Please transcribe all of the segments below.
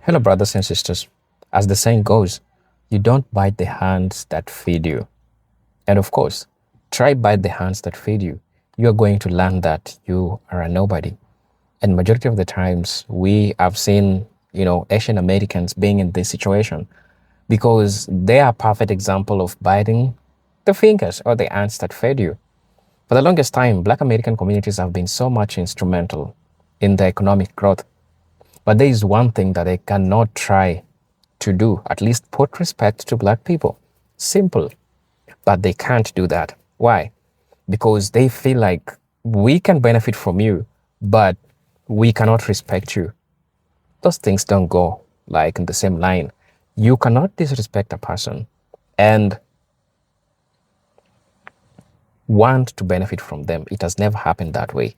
Hello, brothers and sisters. As the saying goes, you don't bite the hands that feed you. And of course, try bite the hands that feed you. You are going to learn that you are a nobody. And majority of the times, we have seen, Asian Americans being in this situation because they are a perfect example of biting the fingers or the hands that fed you. For the longest time, Black American communities have been so much instrumental in the economic growth. But there is one thing that they cannot try to do, at least put respect to Black people. Simple. But they can't do that. Why? Because they feel like we can benefit from you, but we cannot respect you. Those things don't go like in the same line. You cannot disrespect a person and want to benefit from them. It has never happened that way.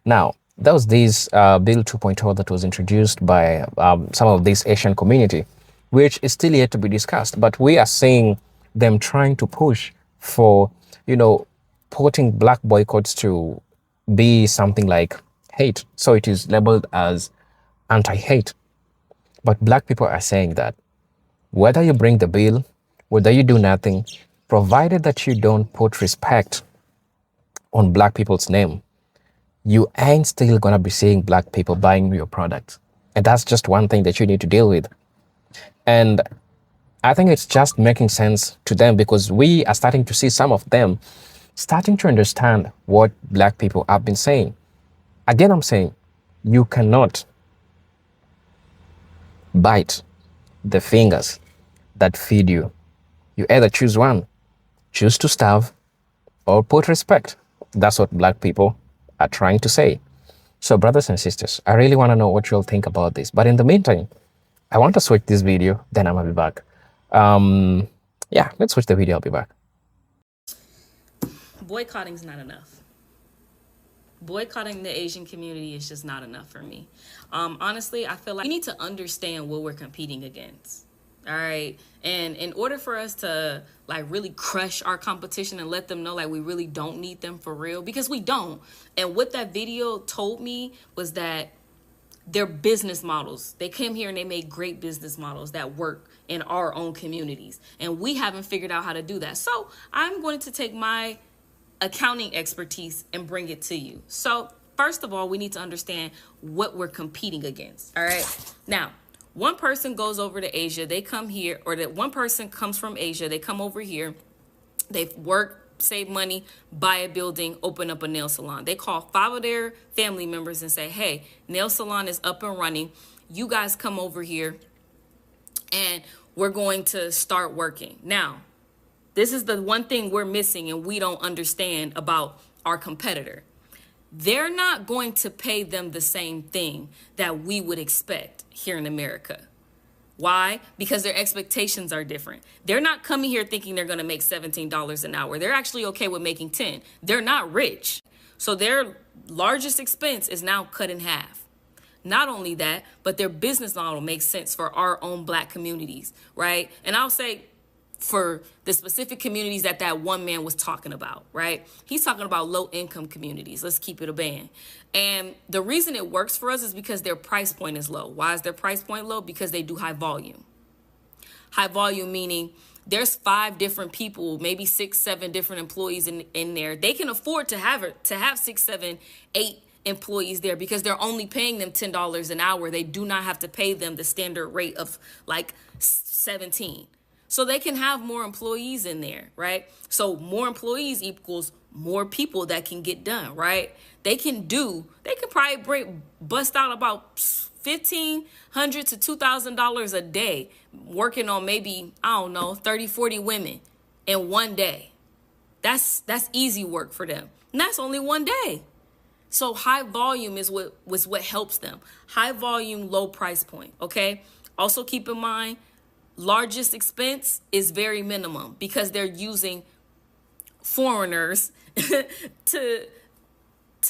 Now, there was this Bill 2.0 that was introduced by some of this Asian community, which is still yet to be discussed. But we are seeing them trying to push for, putting black boycotts to be something like hate. So it is labeled as anti-hate. But black people are saying that whether you bring the bill, whether you do nothing, provided that you don't put respect on black people's name, you ain't still gonna be seeing black people buying your products. And that's just one thing that you need to deal with. And I think it's just making sense to them because we are starting to see some of them starting to understand what black people have been saying. Again, I'm saying you cannot bite the fingers that feed you. You either choose one, choose to starve, or put respect. That's what black people are trying to say. So, brothers and sisters, I really want to know what you'll think about this. But in the meantime, I want to switch this video, then I'm gonna be back. Yeah, let's switch the video. I'll be back. Boycotting is not enough. Boycotting the Asian community is just not enough for me. Honestly, I feel like we need to understand what we're competing against. All right. And in order for us to really crush our competition and let them know we really don't need them for real, because we don't. And what that video told me was that their business models, they came here and they made great business models that work in our own communities. And we haven't figured out how to do that. So I'm going to take my accounting expertise and bring it to you. So first of all, we need to understand what we're competing against. All right. Now, one person goes over to Asia, they come here, or that one person comes from Asia, they come over here, they work, save money, buy a building, open up a nail salon. They call 5 of their family members and say, hey, nail salon is up and running. You guys come over here and we're going to start working. Now, this is the one thing we're missing and we don't understand about our competitor. They're not going to pay them the same thing that we would expect here in America. Why? Because their expectations are different. They're not coming here thinking they're going to make $17 an hour. They're actually okay with making 10. They're not rich. So their largest expense is now cut in half. Not only that, but their business model makes sense for our own black communities, right? And I'll say for the specific communities that one man was talking about, right? He's talking about low income communities. Let's keep it a band. And the reason it works for us is because their price point is low. Why is their price point low? Because they do high volume. High volume meaning there's 5 different people, maybe 6, 7 different employees in there. They can afford to have 6, 7, 8 employees there because they're only paying them $10 an hour. They do not have to pay them the standard rate of 17. So they can have more employees in there, right? So more employees equals more people that can get done, right? They can probably bust out about $1,500 to $2,000 a day working on maybe, 30, 40 women in one day. That's easy work for them. And that's only one day. So high volume is what helps them. High volume, low price point, okay? Also keep in mind, largest expense is very minimum because they're using foreigners to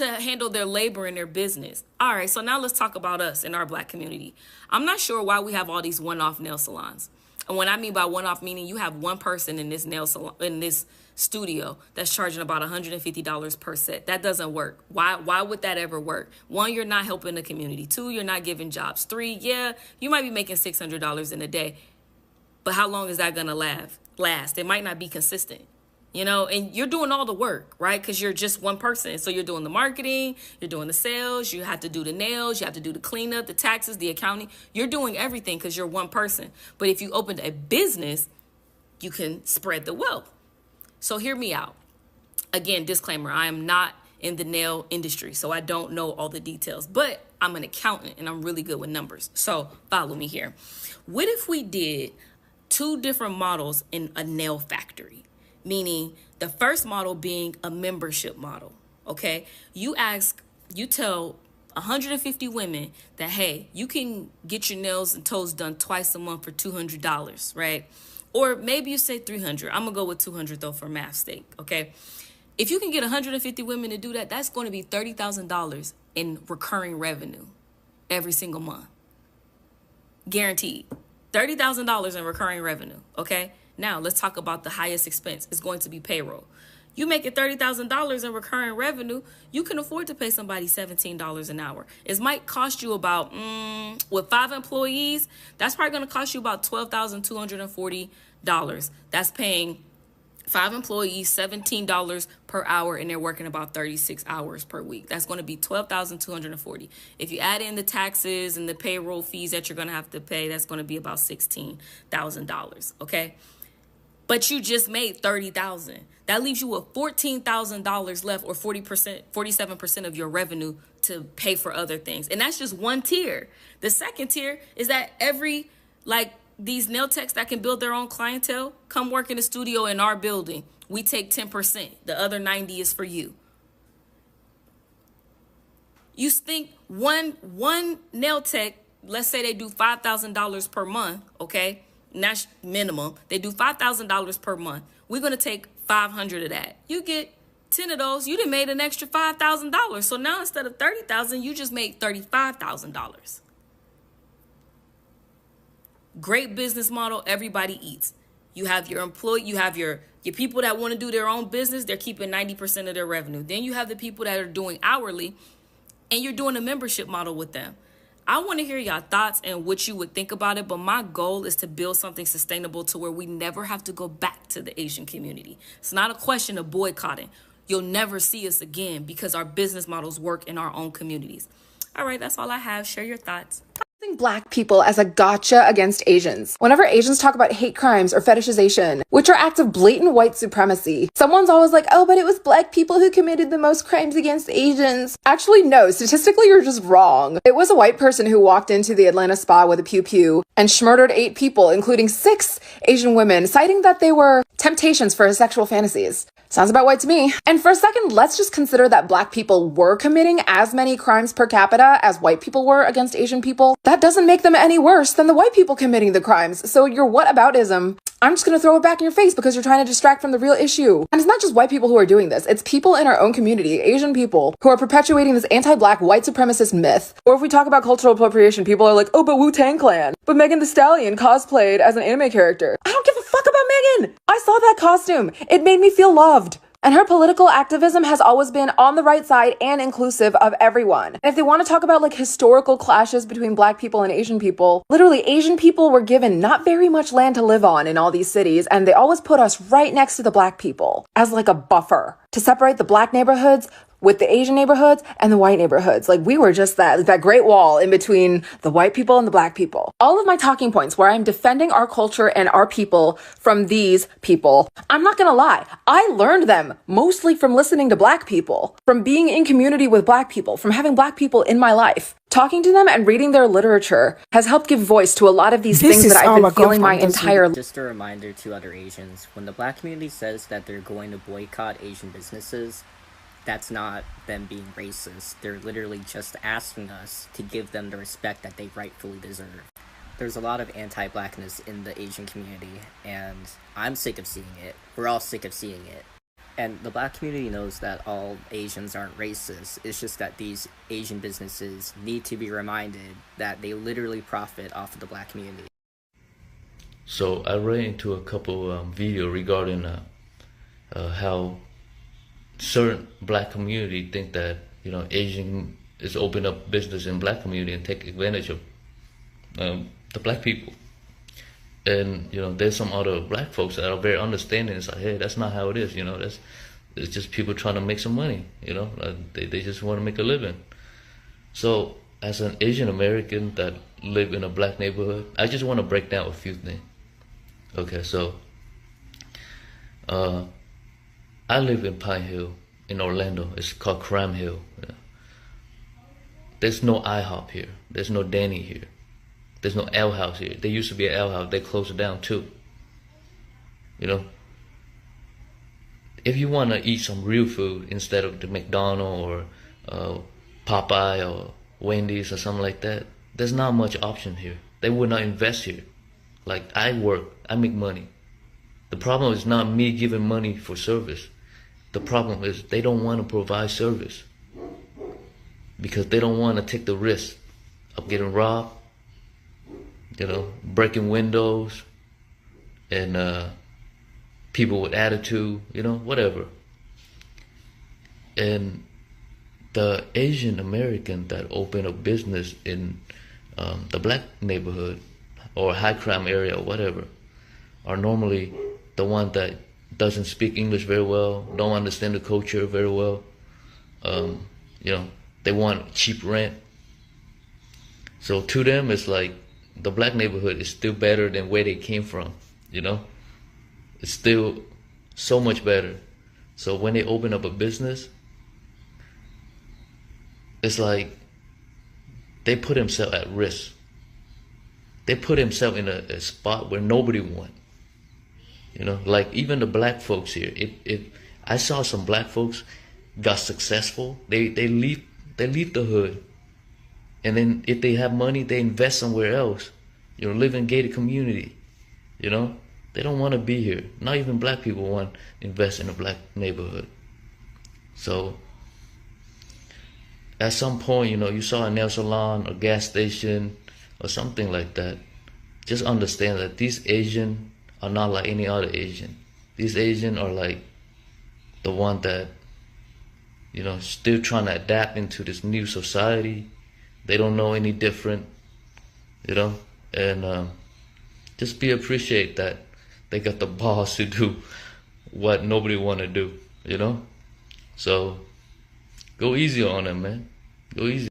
handle their labor and their business. All right, so now let's talk about us in our black community. I'm not sure why we have all these one-off nail salons. And when I mean by one-off, meaning you have one person in this nail salon, in this studio, that's charging about $150 per set. That doesn't work. Why would that ever work? One, you're not helping the community. Two, you're not giving jobs. Three, yeah, you might be making $600 in a day, but how long is that gonna last? It might not be consistent. And you're doing all the work, right? Because you're just one person. So you're doing the marketing, you're doing the sales, you have to do the nails, you have to do the cleanup, the taxes, the accounting. You're doing everything because you're one person. But if you opened a business, you can spread the wealth. So hear me out. Again, disclaimer, I am not in the nail industry, so I don't know all the details. But I'm an accountant and I'm really good with numbers. So follow me here. What if we did 2 different models in a nail factory? Meaning the first model being a membership model, okay? You tell 150 women that, hey, you can get your nails and toes done twice a month for $200, right? Or maybe you say 300. I'm gonna go with 200 though for math's sake, okay? If you can get 150 women to do that, that's going to be $30,000 in recurring revenue every single month. Guaranteed. $30,000 in recurring revenue, okay? Now, let's talk about the highest expense. It's going to be payroll. You make it $30,000 in recurring revenue, you can afford to pay somebody $17 an hour. It might cost you about, with 5 employees, that's probably going to cost you about $12,240. That's paying 5 employees, $17 per hour, and they're working about 36 hours per week. That's going to be $12,240. If you add in the taxes and the payroll fees that you're going to have to pay, that's going to be about $16,000, okay? But you just made $30,000. That leaves you with $14,000 left, or 47% of your revenue to pay for other things. And that's just one tier. The second tier is that these nail techs that can build their own clientele, come work in the studio in our building. We take 10%. The other 90 is for you. You think one nail tech, let's say they do $5,000 per month, okay? And that's minimum. They do $5,000 per month. We're going to take 500 of that. You get 10 of those. You done made an extra $5,000. So now instead of $30,000, you just made $35,000. Great business model. Everybody eats. You have your employee, you have your people that want to do their own business. They're keeping 90% of their revenue. Then you have the people that are doing hourly, and you're doing a membership model with them. I want to hear y'all thoughts and what you would think about it, but my goal is to build something sustainable to where we never have to go back to the Asian community. It's not a question of boycotting. You'll never see us again because our business models work in our own communities. All right, that's all I have. Share your thoughts. Black people as a gotcha against Asians. Whenever Asians talk about hate crimes or fetishization, which are acts of blatant white supremacy, someone's always like, oh, but it was Black people who committed the most crimes against Asians. Actually, no, statistically, you're just wrong. It was a white person who walked into the Atlanta spa with a pew-pew and murdered 8 people, including 6 Asian women, citing that they were temptations for his sexual fantasies. Sounds about white to me. And for a second, let's just consider that Black people were committing as many crimes per capita as white people were against Asian people. That doesn't make them any worse than the white people committing the crimes. So your whataboutism, I'm just going to throw it back in your face because you're trying to distract from the real issue. And it's not just white people who are doing this. It's people in our own community, Asian people, who are perpetuating this anti-Black white supremacist myth. Or if we talk about cultural appropriation, people are like, oh, but Wu-Tang Clan. But Megan Thee Stallion cosplayed as an anime character. I don't give a fuck about Megan. I saw that costume. It made me feel loved. And her political activism has always been on the right side and inclusive of everyone. And if they want to talk about historical clashes between Black people and Asian people, literally Asian people were given not very much land to live on in all these cities, and they always put us right next to the Black people as a buffer to separate the Black neighborhoods with the Asian neighborhoods and the white neighborhoods. We were just that great wall in between the white people and the Black people. All of my talking points where I'm defending our culture and our people from these people, I'm not gonna lie, I learned them mostly from listening to Black people, from being in community with Black people, from having Black people in my life. Talking to them and reading their literature has helped give voice to a lot of these things that I've been feeling my entire life. Just a reminder to other Asians, when the Black community says that they're going to boycott Asian businesses, that's not them being racist. They're literally just asking us to give them the respect that they rightfully deserve. There's a lot of anti-Blackness in the Asian community, and I'm sick of seeing it. We're all sick of seeing it. And the Black community knows that all Asians aren't racist. It's just that these Asian businesses need to be reminded that they literally profit off of the Black community. So I ran into a couple video regarding how certain black community think that Asian is open up business in black community and take advantage of the black people. And there's some other black folks that are very understanding. It's like, hey, that's not how it is. It's just people trying to make some money. They just want to make a living. So as an Asian American that live in a black neighborhood, I just want to break down a few things. Okay, so I live in Pine Hill in Orlando. It's called Crime Hill. There's no IHOP here. There's no Danny here. There's no Ale House here. There used to be an Ale House. They closed it down too. If you want to eat some real food instead of the McDonald's or Popeye or Wendy's or something like that, there's not much option here. They would not invest here. Like, I work, I make money. The problem is not me giving money for service. The problem is they don't want to provide service because they don't want to take the risk of getting robbed, breaking windows, and people with attitude, whatever. And the Asian American that open a business in the black neighborhood or high crime area or whatever are normally the one that doesn't speak English very well, don't understand the culture very well. They want cheap rent. So to them, it's like the black neighborhood is still better than where they came from. It's still so much better. So when they open up a business, it's like they put themselves at risk. They put themselves in a spot where nobody wants. Like even the black folks here. I saw some black folks got successful. They leave the hood, and then if they have money, they invest somewhere else. Live in gated community. They don't want to be here. Not even black people want to invest in a black neighborhood. So at some point, you saw a nail salon, a gas station, or something like that. Just understand that these Asian are not like any other Asian. These Asian are like the one that, still trying to adapt into this new society. They don't know any different, and just appreciate that they got the balls to do what nobody want to do, So go easy on them, man. Go easy.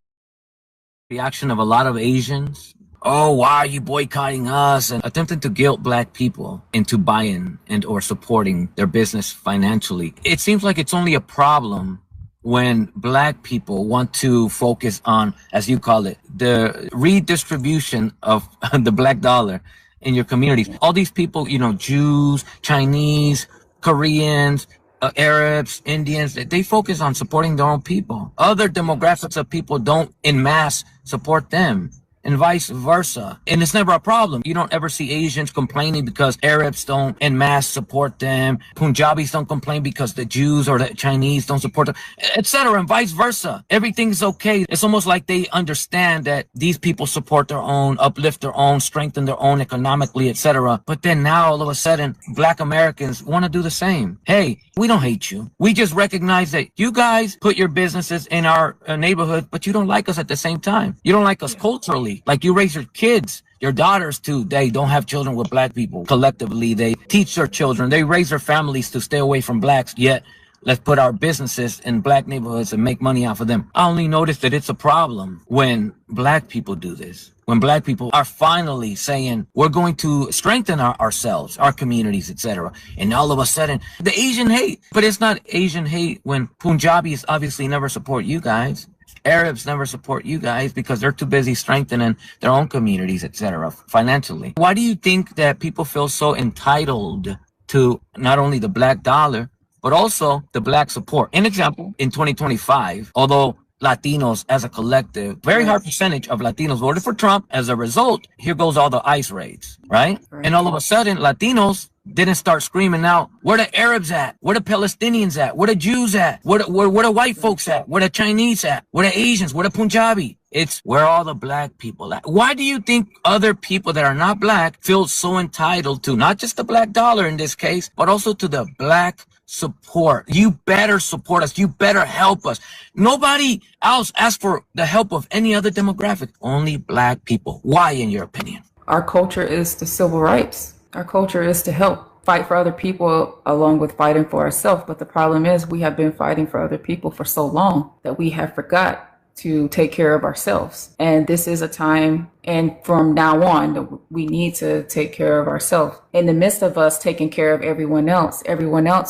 Reaction of a lot of Asians. Oh, why are you boycotting us? And attempting to guilt black people into buying and or supporting their business financially. It seems like it's only a problem when black people want to focus on, as you call it, the redistribution of the black dollar in your communities. All these people, Jews, Chinese, Koreans, Arabs, Indians, they focus on supporting their own people. Other demographics of people don't en masse support them, and vice versa. And it's never a problem. You don't ever see Asians complaining because Arabs don't en masse support them. Punjabis don't complain because the Jews or the Chinese don't support them, etc. and vice versa. Everything's okay. It's almost like they understand that these people support their own, uplift their own, strengthen their own economically, etc. But then now all of a sudden, black Americans want to do the same. Hey, we don't hate you. We just recognize that you guys put your businesses in our neighborhood, but you don't like us at the same time. You don't like us culturally. Like you raise your kids, your daughters too. They don't have children with black people. Collectively, they teach their children. They raise their families to stay away from blacks. Yet, let's put our businesses in black neighborhoods and make money off of them. I only notice that it's a problem when black people do this. When black people are finally saying, we're going to strengthen ourselves, our communities, etc. And all of a sudden, the Asian hate. But it's not Asian hate when Punjabis obviously never support you guys. Arabs never support you guys because they're too busy strengthening their own communities, etc. financially. Why do you think that people feel so entitled to not only the black dollar, but also the black support? An example, in 2025, although Latinos as a collective, very high percentage of Latinos voted for Trump. As a result, here goes all the ICE raids, right? And all of a sudden, Latinos didn't start screaming out, where the Arabs at? Where the Palestinians at? Where the Jews at? Where the white folks at? Where the Chinese at? Where the Asians? Where the Punjabi? It's where all the black people at. Why do you think other people that are not black feel so entitled to not just the black dollar in this case, but also to the black support? You better support us. You better help us. Nobody else asks for the help of any other demographic, only black people. Why, in your opinion? Our culture is the civil rights. Our culture is to help fight for other people along with fighting for ourselves. But the problem is we have been fighting for other people for so long that we have forgot to take care of ourselves. And this is a time, and from now on, that we need to take care of ourselves. In the midst of us taking care of everyone else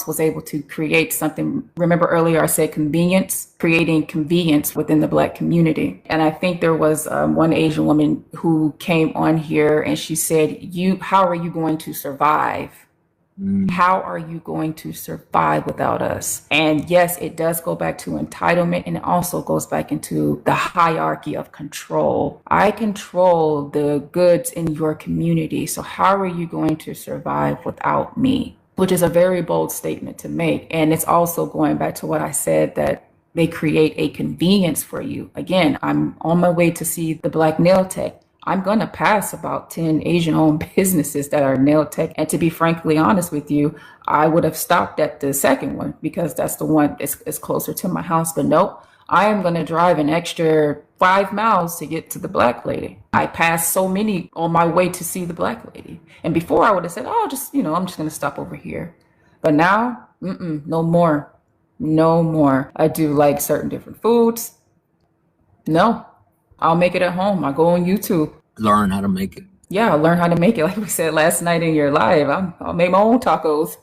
was able to create something. Remember earlier I said convenience, creating convenience within the Black community. And I think there was one Asian woman who came on here and she said, how are you going to survive? How are you going to survive without us? And yes, it does go back to entitlement, and it also goes back into the hierarchy of control. I control the goods in your community, so how are you going to survive without me? Which is a very bold statement to make. And it's also going back to what I said, that they create a convenience for you. Again, I'm on my way to see the Black nail tech. I'm going to pass about 10 Asian-owned businesses that are nail tech. And to be frankly honest with you, I would have stopped at the second one because that's the one that's closer to my house. But nope, I am going to drive an extra 5 miles to get to the Black lady. I passed so many on my way to see the Black lady. And before I would have said, oh, I'm just going to stop over here. But now, no more. No more. I do like certain different foods. No. I'll make it at home. I go on YouTube. Learn how to make it. Yeah, I'll learn how to make it. Like we said last night in your live, I'll make my own tacos.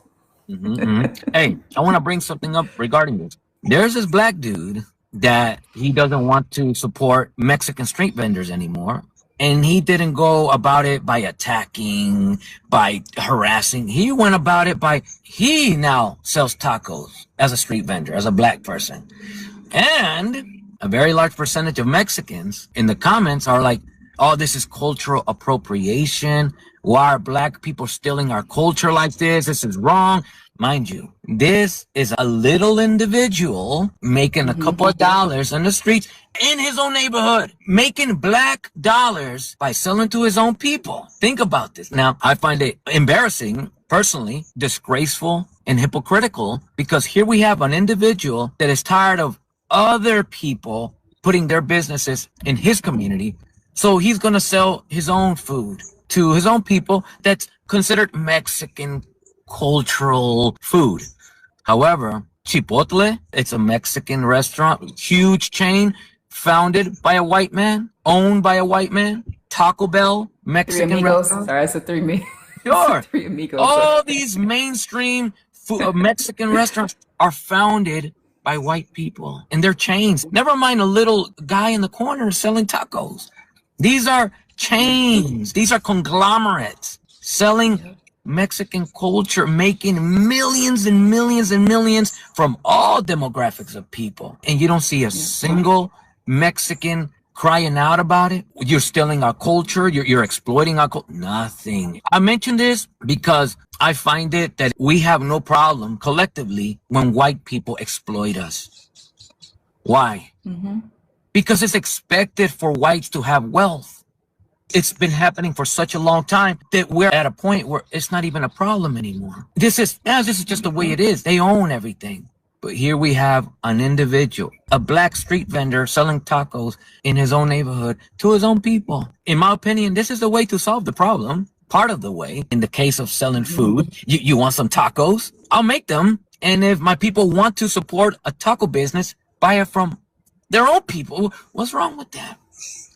Hey, I want to bring something up regarding this. There's this black dude that he doesn't want to support Mexican street vendors anymore. And he didn't go about it by attacking, by harassing. He went about it by, he now sells tacos as a street vendor, as a black person. And a very large percentage of Mexicans in the comments are like, oh, this is cultural appropriation. Why are black people stealing our culture like this? This is wrong. Mind you, this is a little individual making a couple of dollars on the streets in his own neighborhood, making black dollars by selling to his own people. Think about this. Now, I find it embarrassing, personally, disgraceful, and hypocritical, because here we have an individual that is tired of other people putting their businesses in his community. So he's going to sell his own food to his own people that's considered Mexican cultural food. However, Chipotle, it's a Mexican restaurant, huge chain, founded by a white man, owned by a white man. Taco Bell, Mexican restaurant. Sorry, I said three amigos. Sure. Three amigos. All these mainstream Mexican restaurants are founded by white people, and they're chains. Never mind a little guy in the corner selling tacos. These are chains. These are conglomerates selling Mexican culture, making millions and millions and millions from all demographics of people. And you don't see a single Mexican crying out about it. You're stealing our culture. You're exploiting our culture. Nothing. I mention this because I find it that we have no problem collectively when white people exploit us. Why? Because it's expected for whites to have wealth. It's been happening for such a long time that we're at a point where it's not even a problem anymore. This is just the way it is. They own everything. But here we have an individual, a black street vendor selling tacos in his own neighborhood to his own people. In my opinion, this is the way to solve the problem. Part of the way. In the case of selling food, you want some tacos? I'll make them. And if my people want to support a taco business, buy it from their own people. What's wrong with that?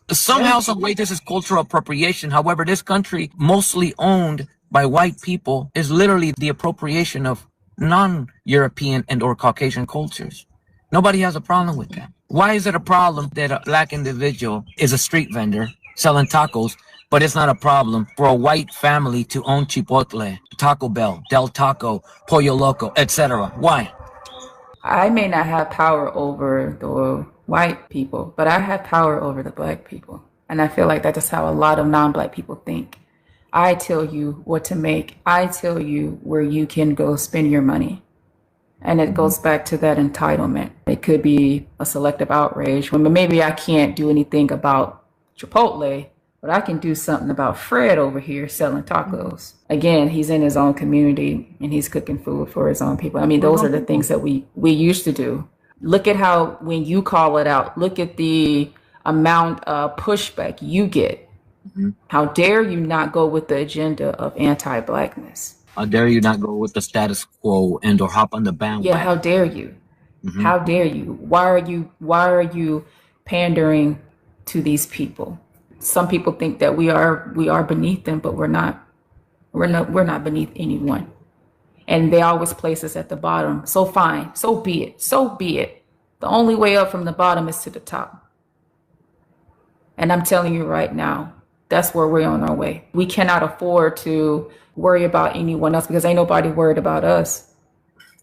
Somehow, some way, this is cultural appropriation. However, this country, mostly owned by white people, is literally the appropriation of non-European and or Caucasian cultures. Nobody has a problem with that. Why is it a problem that a black individual is a street vendor selling tacos, but it's not a problem for a white family to own Chipotle, Taco Bell, Del Taco, Pollo Loco, etc.? Why? I may not have power over the white people, but I have power over the black people. And I feel like that's just how a lot of non-black people think. I tell you what to make. I tell you where you can go spend your money. And it goes back to that entitlement. It could be a selective outrage. When maybe I can't do anything about Chipotle, but I can do something about Fred over here selling tacos. Again, he's in his own community and he's cooking food for his own people. I mean, those are the things that we used to do. Look at how, when you call it out, look at the amount of pushback you get. How dare you not go with the agenda of anti-blackness? How dare you not go with the status quo and or hop on the bandwagon? Yeah, how dare you? How dare you? Why are you pandering to these people? Some people think that we are beneath them, but we're not. We're not beneath anyone. And they always place us at the bottom. So fine, so be it. So be it. The only way up from the bottom is to the top. And I'm telling you right now, that's where we're on our way. We cannot afford to worry about anyone else because ain't nobody worried about us.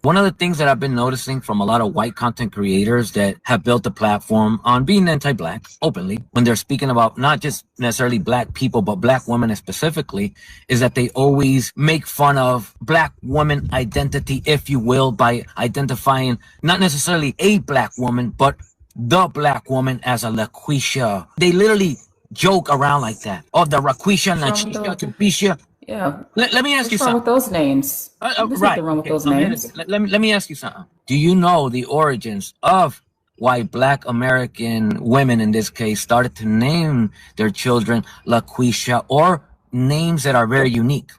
One of the things that I've been noticing from a lot of white content creators that have built a platform on being anti-black openly, when they're speaking about not just necessarily black people, but black women specifically, is that they always make fun of black woman identity, if you will, by identifying not necessarily a black woman, but the black woman as a LaQuisha. They literally joke around like that. Oh, the Raquisha, Nachisha, Tupisha. Yeah. Let me ask you What's wrong something. with those names? There's nothing wrong with those names. Let me ask you something. Do you know the origins of why Black American women, in this case, started to name their children LaQuisha or names that are very unique?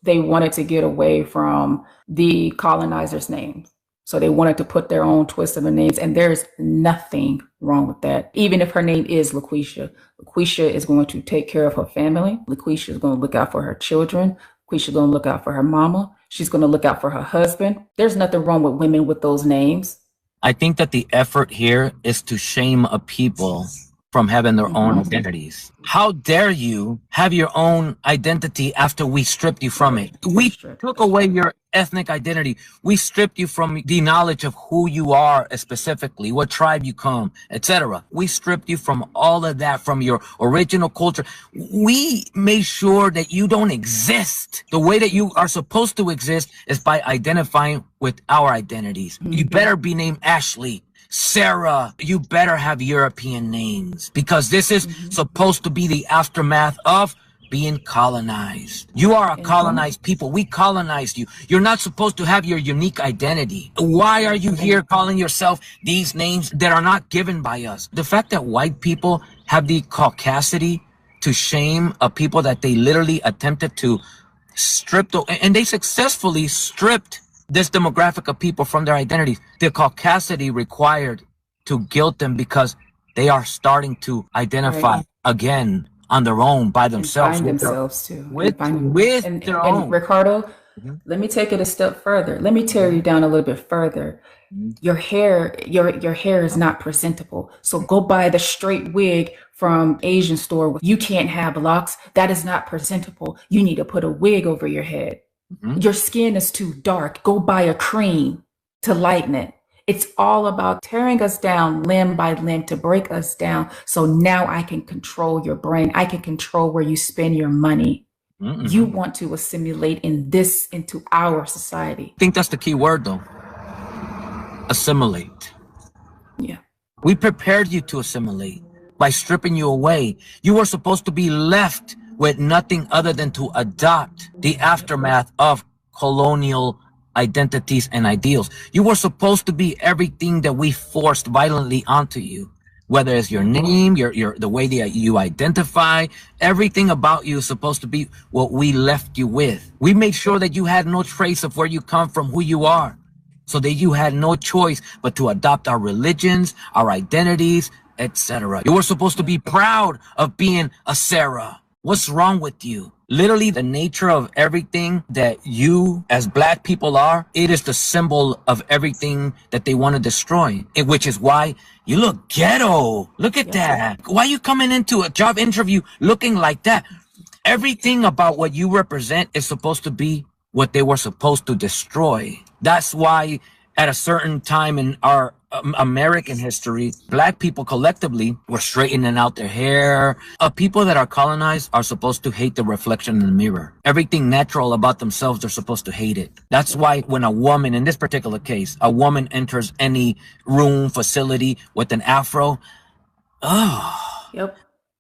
They wanted to get away from the colonizers' names. So they wanted to put their own twist on the names, and there's nothing wrong with that. Even if her name is LaQuisha, LaQuisha is going to take care of her family. LaQuisha is going to look out for her children. LaQuisha is going to look out for her mama. She's going to look out for her husband. There's nothing wrong with women with those names. I think that the effort here is to shame a people from having their own identities. How dare you have your own identity after we stripped you from it? We took away your ethnic identity. We stripped you from the knowledge of who you are specifically, what tribe you come, etc. We stripped you from all of that, from your original culture. We made sure that you don't exist. The way that you are supposed to exist is by identifying with our identities. You better be named Ashley, Sarah. You better have European names, because this is supposed to be the aftermath of being colonized. You are a colonized people. We colonized you. You're not supposed to have your unique identity. Why are you here calling yourself these names that are not given by us? The fact that white people have the caucasity to shame a people that they literally attempted to strip, and they successfully stripped this demographic of people from their identities. The caucasity required to guilt them because they are starting to identify again on their own, by themselves, and find themselves too. with their own. And Ricardo, let me take it a step further. Let me tear you down a little bit further. Your hair is not presentable. So go buy the straight wig from Asian store. You can't have locks. That is not presentable. You need to put a wig over your head. Your skin is too dark. Go buy a cream to lighten it. It's all about tearing us down limb by limb to break us down. So now I can control your brain. I can control where you spend your money. You want to assimilate into our society. I think that's the key word, though. Assimilate. Yeah. We prepared you to assimilate by stripping you away. You were supposed to be left with nothing other than to adopt the aftermath of colonial identities and ideals. You were supposed to be everything that we forced violently onto you, whether it's your name, your the way that you identify. Everything about you is supposed to be what we left you with. We made sure that you had no trace of where you come from, who you are, so that you had no choice but to adopt our religions, our identities, etc. You were supposed to be proud of being a Sarah. What's wrong with you? Literally, the nature of everything that you as Black people are, it is the symbol of everything that they want to destroy. Which is why you look ghetto. Look at that. Why are you coming into a job interview looking like that? Everything about what you represent is supposed to be what they were supposed to destroy. That's why at a certain time in our American history, black people collectively were straightening out their hair. People that are colonized are supposed to hate the reflection in the mirror. Everything natural about themselves, they're supposed to hate it. That's why when a woman, in this particular case, a woman enters any room, facility with an afro, Yep.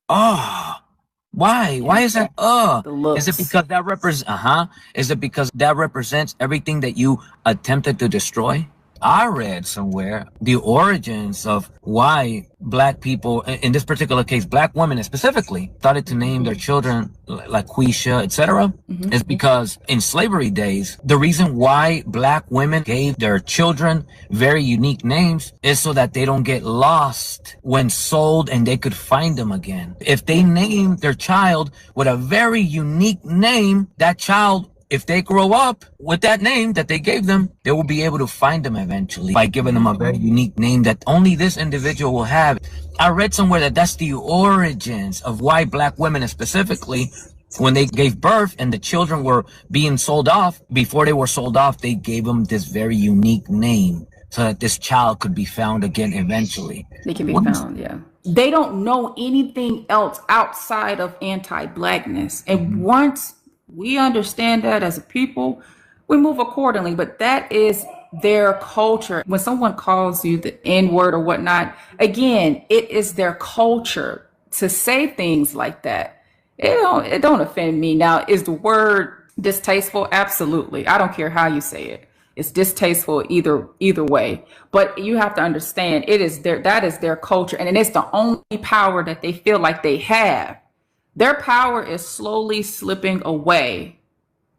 why? Why is that? The Is it looks. because that Is it because that represents everything that you attempted to destroy? I read somewhere the origins of why black people, in this particular case, black women specifically, started to name their children like Quisha, etc. Is because in slavery days, the reason why black women gave their children very unique names is so that they don't get lost when sold and they could find them again. If they name their child with a very unique name, that child, if they grow up with that name that they gave them, they will be able to find them eventually by giving them a very unique name that only this individual will have. I read somewhere that that's the origins of why black women specifically, when they gave birth and the children were being sold off, before they were sold off, they gave them this very unique name so that this child could be found again eventually. They can be found, yeah. They don't know anything else outside of anti-blackness. And once we understand that as a people, we move accordingly. But that is their culture. When someone calls you the N-word or whatnot, again, it is their culture to say things like that. It don't offend me. Now, is the word distasteful? Absolutely. I don't care how you say it. It's distasteful either way. But you have to understand that is their culture, and it's the only power that they feel like they have. Their power is slowly slipping away.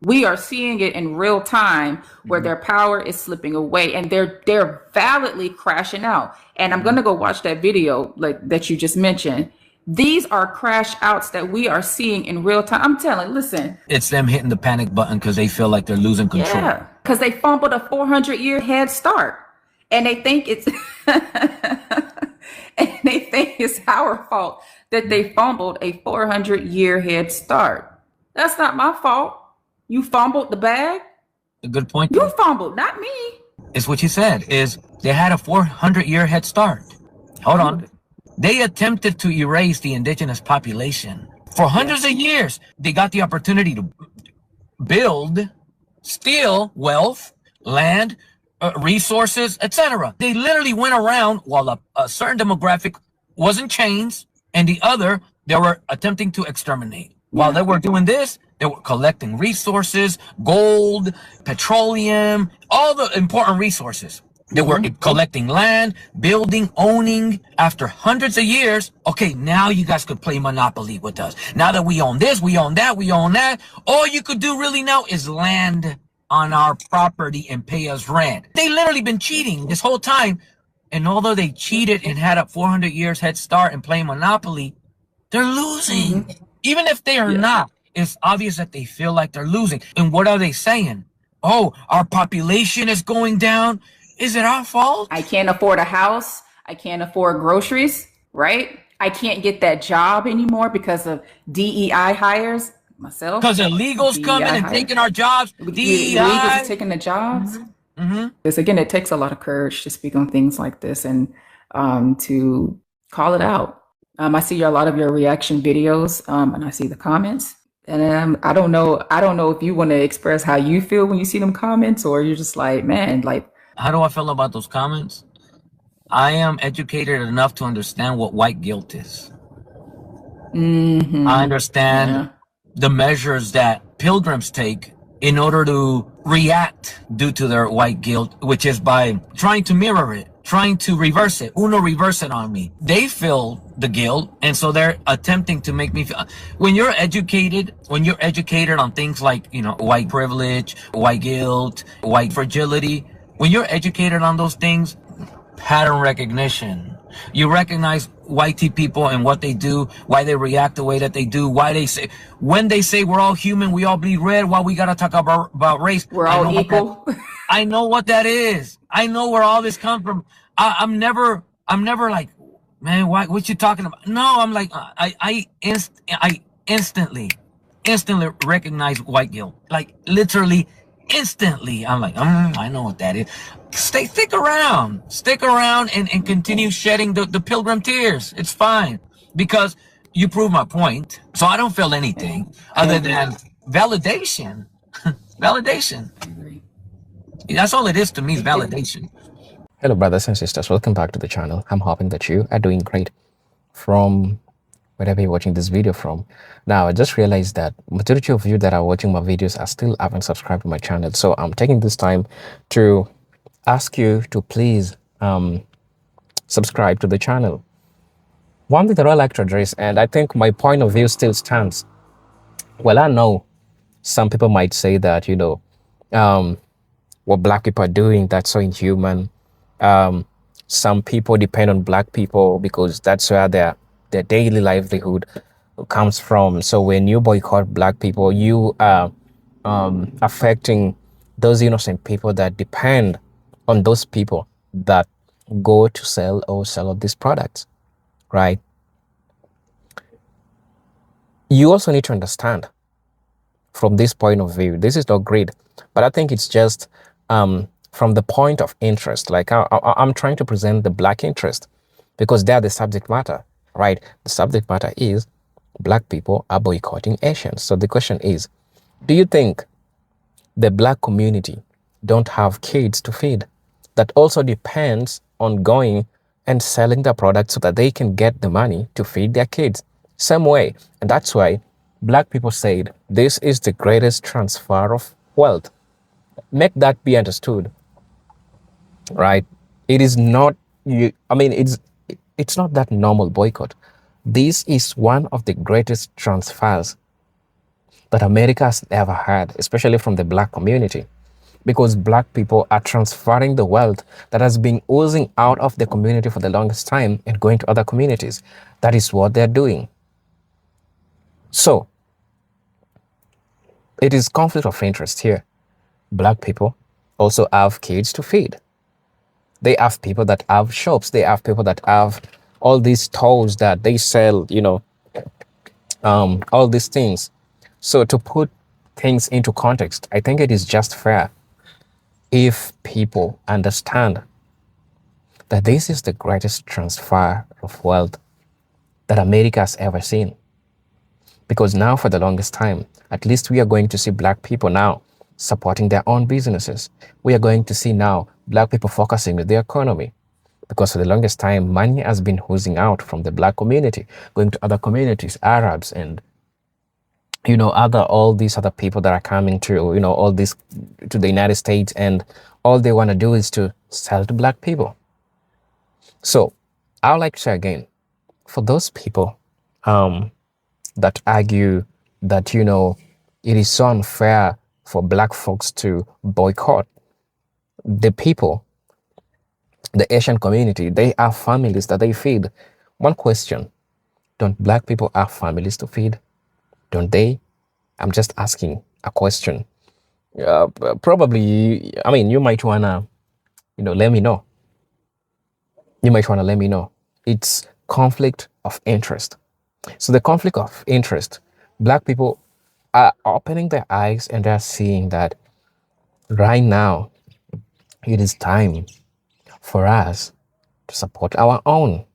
We are seeing it in real time where their power is slipping away, and they're validly crashing out. And I'm gonna go watch that video like that you just mentioned. These are crash outs that we are seeing in real time. I'm telling, listen. It's them hitting the panic button because they feel like they're losing control. Yeah, because they fumbled a 400-year head start, and they think it's and they think it's our fault that they fumbled a 400-year head start. That's not my fault. You fumbled the bag. A good point. You fumbled, not me. It's what you said, is they had a 400-year head start. Hold on. They attempted to erase the indigenous population. For hundreds of years, they got the opportunity to build, steal wealth, land, resources, etc. They literally went around while a certain demographic was in chains, and the other, they were attempting to exterminate. While they were doing this, they were collecting resources, gold, petroleum, all the important resources. They were collecting land, building, owning. After hundreds of years, okay, now you guys could play Monopoly with us. Now that we own this, we own that, we own that. All you could do really now is land on our property and pay us rent. They literally been cheating this whole time. And although they cheated and had a 400 years head start in playing Monopoly, they're losing. Even if they are not, it's obvious that they feel like they're losing. And what are they saying? Oh, our population is going down. Is it our fault? I can't afford a house. I can't afford groceries, right? I can't get that job anymore because of DEI hires myself. Because illegals coming and taking our jobs. DEI. Illegals are taking the jobs. Because again, it takes a lot of courage to speak on things like this and to call it out. I see a lot of your reaction videos, and I see the comments. And I don't know if you want to express how you feel when you see them comments, or you're just like, man, like. How do I feel about those comments? I am educated enough to understand what white guilt is. I understand the measures that pilgrims take in order to react due to their white guilt, which is by trying to mirror it, trying to reverse it. Uno reverse it on me. They feel the guilt, and so they're attempting to make me feel. When you're educated on things like, white privilege, white guilt, white fragility, when you're educated on those things, pattern recognition, you recognize white people and what they do, why they react the way that they do, when they say we're all human, we all bleed red, why we gotta talk about race. We're all equal. I know what that is. I know where all this comes from. I'm never like, man, what you talking about? No, I'm like, I instantly recognize white guilt. Like literally Instantly, I'm like, I know what that is. Stick around, and continue shedding the pilgrim tears. It's fine because you prove my point. So I don't feel anything other than validation. Validation. That's all it is to me, is validation. Hello, brothers and sisters. Welcome back to the channel. I'm hoping that you are doing great from wherever you're watching this video from. Now, I just realized that majority of you that are watching my videos are still haven't subscribed to my channel. So I'm taking this time to ask you to please subscribe to the channel. One thing that I like to address, and I think my point of view still stands. Well, I know some people might say that, what black people are doing, that's so inhuman. Some people depend on black people because that's where their daily livelihood comes from. So when you boycott black people, you are affecting those innocent people that depend on those people that go to sell or sell of these products, right? You also need to understand from this point of view, this is not greed, but I think it's just from the point of interest. Like I'm trying to present the black interest because they're the subject matter, right? The subject matter is black people are boycotting Asians. So the question is, do you think the black community don't have kids to feed? That also depends on going and selling the product so that they can get the money to feed their kids. Same way. And that's why black people said this is the greatest transfer of wealth. Make that be understood, right? It is not you. I mean, it's not that normal boycott. This is one of the greatest transfers that America has ever had, especially from the black community, because black people are transferring the wealth that has been oozing out of the community for the longest time and going to other communities. That is what they're doing. So it is conflict of interest here. Black people also have kids to feed. They have people that have shops. They have people that have all these stores that they sell, all these things. So to put things into context, I think it is just fair if people understand that this is the greatest transfer of wealth that America has ever seen. Because now, for the longest time, at least we are going to see black people now supporting their own businesses. We are going to see now black people focusing on the economy. Because for the longest time, money has been oozing out from the black community, going to other communities, Arabs, and all these other people that are coming to, all this to the United States, and all they want to do is to sell to black people. So I would like to say again, for those people that argue that, it is so unfair for black folks to boycott the people, the Asian community, they have families that they feed. One question, don't black people have families to feed? Don't they? I'm just asking a question. Probably, I mean, you might want to, let me know. You might want to let me know. It's conflict of interest. So the conflict of interest, black people are opening their eyes and they're seeing that right now it is time for us to support our own.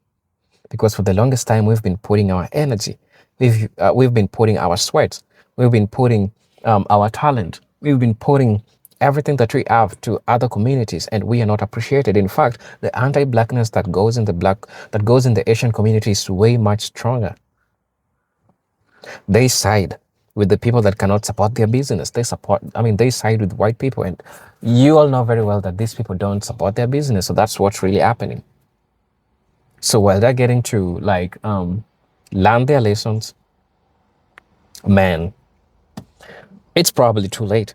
Because for the longest time, we've been putting our energy, we've been putting our sweat, we've been putting our talent, we've been putting everything that we have to other communities, and we are not appreciated. In fact, the anti-blackness that goes in the Asian community is way much stronger. They side with the people that cannot support their business. They side with white people, and you all know very well that these people don't support their business. So that's what's really happening. So while they're getting to learn their lessons, man, it's probably too late.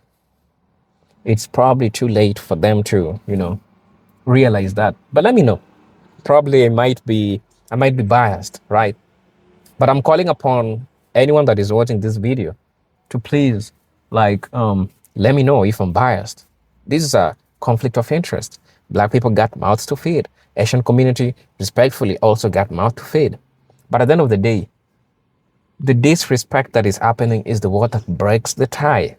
It's probably too late for them to, realize that. But let me know. Probably I might be biased, right? But I'm calling upon anyone that is watching this video to please, let me know if I'm biased. This is a conflict of interest. Black people got mouths to feed. Asian community respectfully also got mouth to feed. But at the end of the day, the disrespect that is happening is the what that breaks the tie.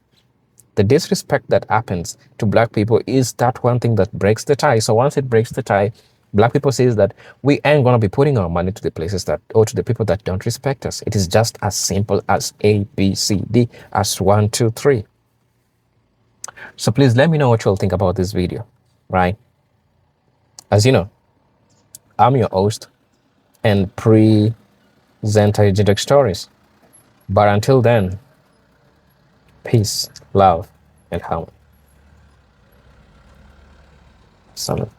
The disrespect that happens to black people is that one thing that breaks the tie. So once it breaks the tie, black people says that we ain't gonna be putting our money to the places that, or to the people that don't respect us. It is just as simple as A, B, C, D, as 1, 2, 3. So please let me know what you'll think about this video, right? As you know, I'm your host and presenter Jidek Stories. But until then, peace, love, and harmony. Salute.